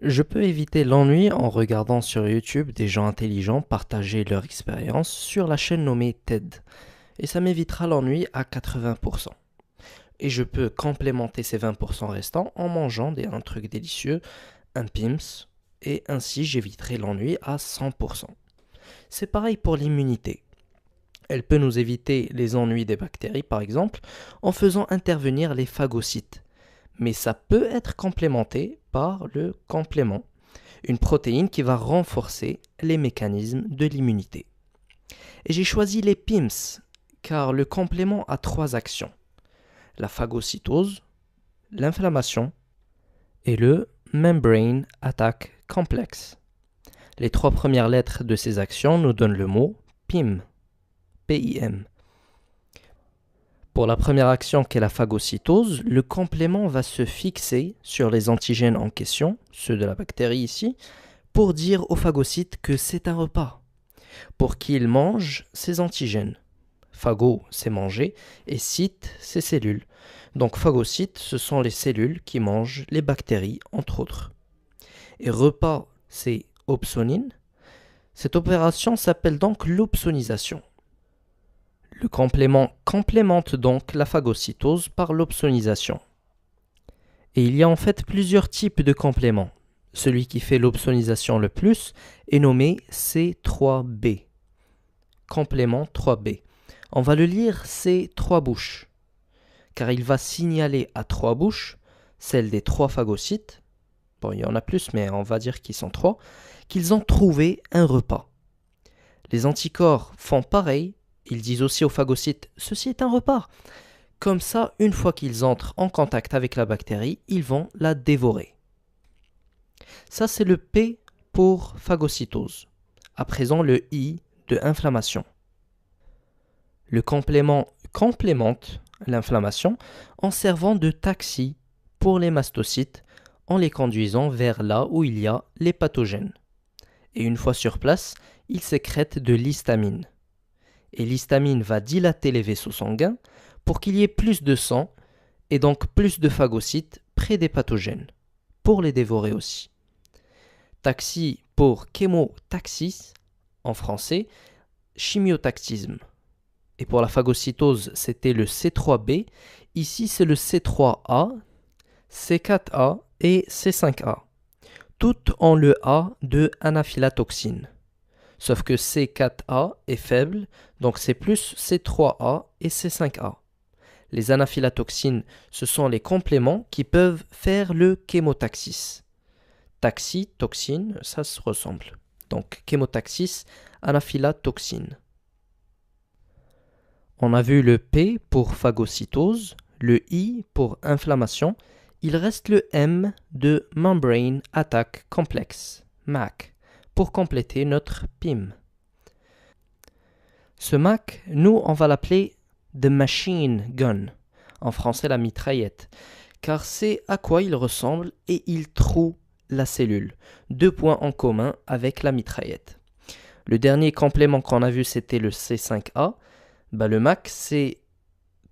Je peux éviter l'ennui en regardant sur YouTube des gens intelligents partager leur expérience sur la chaîne nommée TED. Et ça m'évitera l'ennui à 80%. Et je peux complémenter ces 20% restants en mangeant un truc délicieux, un Pims, et ainsi j'éviterai l'ennui à 100%. C'est pareil pour l'immunité. Elle peut nous éviter les ennuis des bactéries par exemple en faisant intervenir les phagocytes. Mais ça peut être complémenté par le complément, une protéine qui va renforcer les mécanismes de l'immunité. Et j'ai choisi les PIMS car le complément a trois actions: la phagocytose, l'inflammation et le Membrane Attack Complex. Les trois premières lettres de ces actions nous donnent le mot PIM, P-I-M. Pour la première action qu'est la phagocytose, le complément va se fixer sur les antigènes en question, ceux de la bactérie ici, pour dire au phagocyte que c'est un repas, pour qu'il mange ses antigènes. Phago, c'est manger, et cyte, c'est cellules. Donc phagocytes, ce sont les cellules qui mangent les bactéries, entre autres. Et repas, c'est opsonine. Cette opération s'appelle donc l'opsonisation. Le complément complémente donc la phagocytose par l'opsonisation. Et il y a en fait plusieurs types de compléments. Celui qui fait l'opsonisation le plus est nommé C3B. Complément 3B. On va le lire C3 bouches, car il va signaler à trois bouches, celles des trois phagocytes, bon il y en a plus mais on va dire qu'ils sont trois, qu'ils ont trouvé un repas. Les anticorps font pareil, ils disent aussi aux phagocytes « ceci est un repas ». Comme ça, une fois qu'ils entrent en contact avec la bactérie, ils vont la dévorer. Ça, c'est le P pour phagocytose. À présent, le I de inflammation. Le complément complémente l'inflammation en servant de taxi pour les mastocytes en les conduisant vers là où il y a les pathogènes. Et une fois sur place, il sécrète de l'histamine. Et l'histamine va dilater les vaisseaux sanguins pour qu'il y ait plus de sang et donc plus de phagocytes près des pathogènes, pour les dévorer aussi. Taxi pour chémotaxis, en français, chimiotaxisme. Et pour la phagocytose, c'était le C3B. Ici, c'est le C3A, C4A et C5A. Toutes ont le A de anaphylatoxine. Sauf que C4A est faible, donc c'est plus C3A et C5A. Les anaphylatoxines, ce sont les compléments qui peuvent faire le chémotaxis. Taxi, toxine, ça se ressemble. Donc chémotaxis, anaphylatoxine. On a vu le P pour phagocytose, le I pour inflammation. Il reste le M de Membrane Attack Complex, MAC, pour compléter notre PIM. Ce MAC, nous, on va l'appeler The Machine Gun, en français la mitraillette, car c'est à quoi il ressemble et il troue la cellule. Deux points en commun avec la mitraillette. Le dernier complément qu'on a vu, c'était le C5A. Le MAC, c'est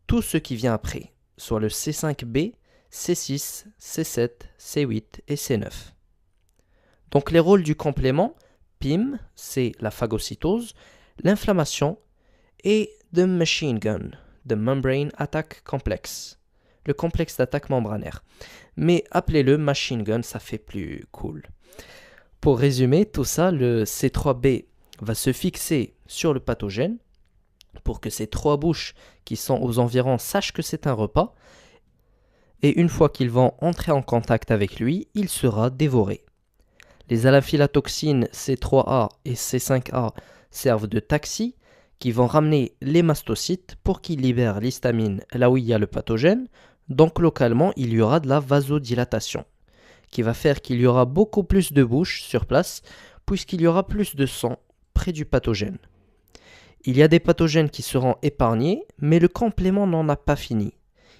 tout ce qui vient après, soit le C5B, C6, C7, C8 et C9. Donc les rôles du complément, PIM, c'est la phagocytose, l'inflammation et the machine gun, the membrane attack complex, le complexe d'attaque membranaire. Mais appelez-le machine gun, ça fait plus cool. Pour résumer tout ça, le C3B va se fixer sur le pathogène pour que ces trois bouches qui sont aux environs sachent que c'est un repas. Et une fois qu'ils vont entrer en contact avec lui, il sera dévoré. Les anaphylatoxines C3A et C5A servent de taxi qui vont ramener les mastocytes pour qu'ils libèrent l'histamine là où il y a le pathogène. Donc localement, il y aura de la vasodilatation qui va faire qu'il y aura beaucoup plus de bouches sur place puisqu'il y aura plus de sang près du pathogène. Il y a des pathogènes qui seront épargnés, mais le complément n'en a pas fini.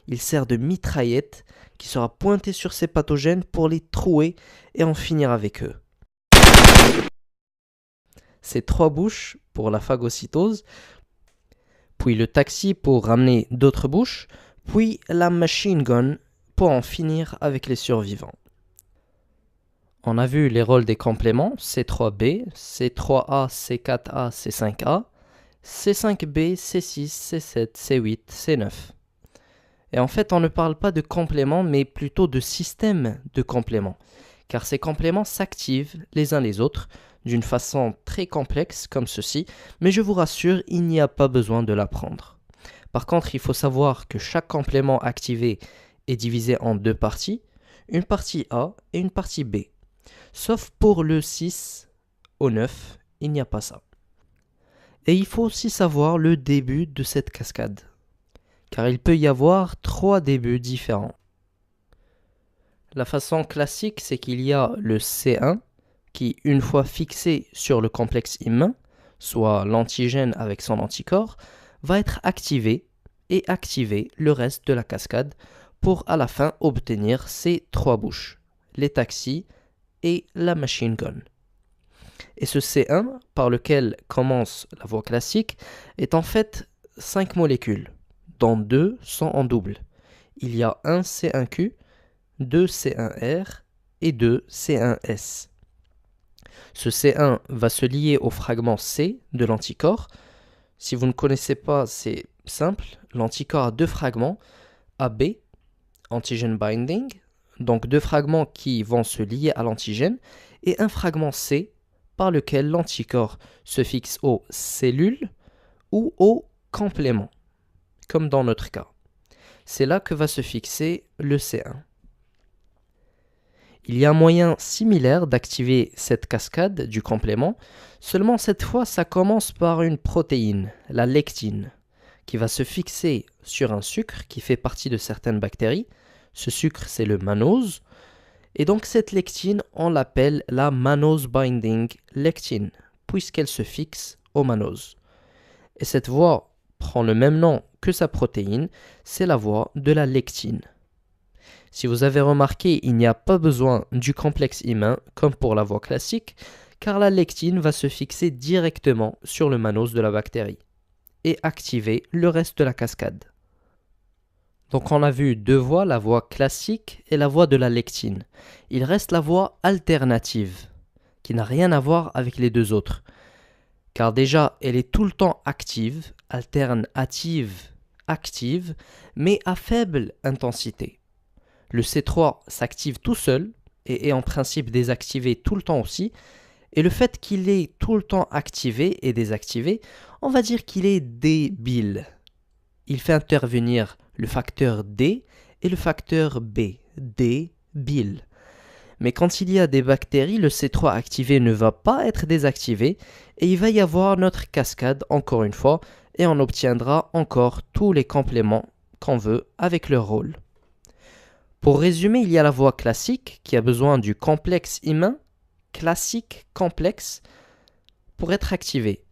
Il sert de mitraillette qui sera pointée sur ces pathogènes pour les trouer et en finir avec eux. Ces trois bouches pour la phagocytose, puis le taxi pour ramener d'autres bouches, puis la machine gun pour en finir avec les survivants. On a vu les rôles des compléments C3b, C3a, C4a, C5a, C5b, C6, C7, C8, C9. Et en fait, on ne parle pas de compléments, mais plutôt de système de compléments, car ces compléments s'activent les uns les autres d'une façon très complexe comme ceci, mais je vous rassure, il n'y a pas besoin de l'apprendre. Par contre, il faut savoir que chaque complément activé est divisé en deux parties, une partie A et une partie B. Sauf pour le 6 au 9, il n'y a pas ça. Et il faut aussi savoir le début de cette cascade, car il peut y avoir 3 débuts différents. La façon classique, c'est qu'il y a le C1 qui, une fois fixé sur le complexe immun, soit l'antigène avec son anticorps, va être activé et activer le reste de la cascade pour à la fin obtenir ces 3 bouches, les taxis et la machine gun. Et ce C1, par lequel commence la voie classique, est en fait 5 molécules, dont 2 sont en double. Il y a un C1Q, 2 C1R et 2 C1S. Ce C1 va se lier au fragment C de l'anticorps. Si vous ne connaissez pas, c'est simple. L'anticorps a 2 fragments, AB, antigen binding, donc 2 fragments qui vont se lier à l'antigène, et un fragment C par lequel l'anticorps se fixe aux cellules ou au complément, comme dans notre cas. C'est là que va se fixer le C1. Il y a un moyen similaire d'activer cette cascade du complément, seulement cette fois ça commence par une protéine, la lectine, qui va se fixer sur un sucre qui fait partie de certaines bactéries. Ce sucre c'est le mannose, et donc cette lectine on l'appelle la mannose binding lectine, puisqu'elle se fixe au mannose. Et cette voie prend le même nom que sa protéine, c'est la voie de la lectine. Si vous avez remarqué, il n'y a pas besoin du complexe immun comme pour la voie classique, car la lectine va se fixer directement sur le mannose de la bactérie et activer le reste de la cascade. Donc on a vu 2 voies, la voie classique et la voie de la lectine. Il reste la voie alternative, qui n'a rien à voir avec les 2 autres, car déjà elle est tout le temps active, alternative, active, mais à faible intensité. Le C3 s'active tout seul et est en principe désactivé tout le temps aussi. Et le fait qu'il est tout le temps activé et désactivé, on va dire qu'il est débile. Il fait intervenir le facteur D et le facteur B, débile. Mais quand il y a des bactéries, le C3 activé ne va pas être désactivé et il va y avoir notre cascade encore une fois et on obtiendra encore tous les compléments qu'on veut avec leur rôle. Pour résumer, il y a la voie classique qui a besoin du complexe immun, classique complexe, pour être activée.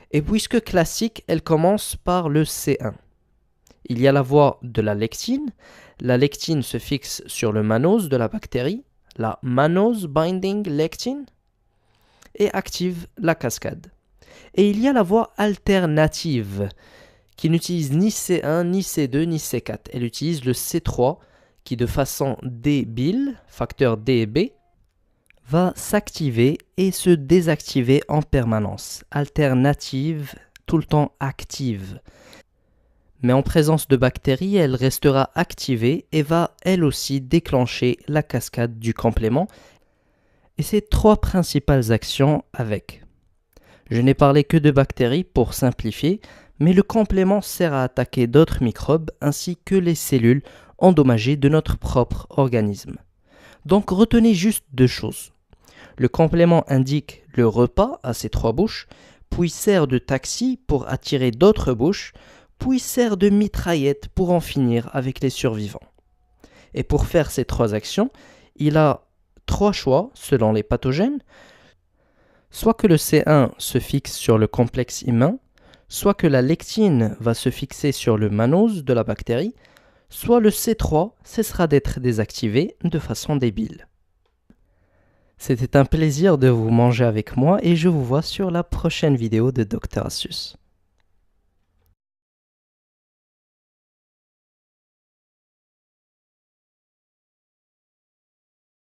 Et puisque classique, elle commence par le C1. Il y a la voie de la lectine se fixe sur le mannose de la bactérie, la mannose binding lectine, et active la cascade. Et il y a la voie alternative qui n'utilise ni C1, ni C2, ni C4. Elle utilise le C3 qui de façon débile, facteur D et B, va s'activer et se désactiver en permanence. Alternative, tout le temps active. Mais en présence de bactéries, elle restera activée et va elle aussi déclencher la cascade du complément. Et ces 3 principales actions avec. Je n'ai parlé que de bactéries pour simplifier, mais le complément sert à attaquer d'autres microbes ainsi que les cellules endommagées de notre propre organisme. Donc retenez juste 2 choses. Le complément indique le repas à ces 3 bouches, puis sert de taxi pour attirer d'autres bouches, puis sert de mitraillette pour en finir avec les survivants. Et pour faire ces 3 actions, il a 3 choix selon les pathogènes, soit que le C1 se fixe sur le complexe immun, soit que la lectine va se fixer sur le mannose de la bactérie, soit le C3 cessera d'être désactivé de façon débile. C'était un plaisir de vous manger avec moi et je vous vois sur la prochaine vidéo de Dr Astuce.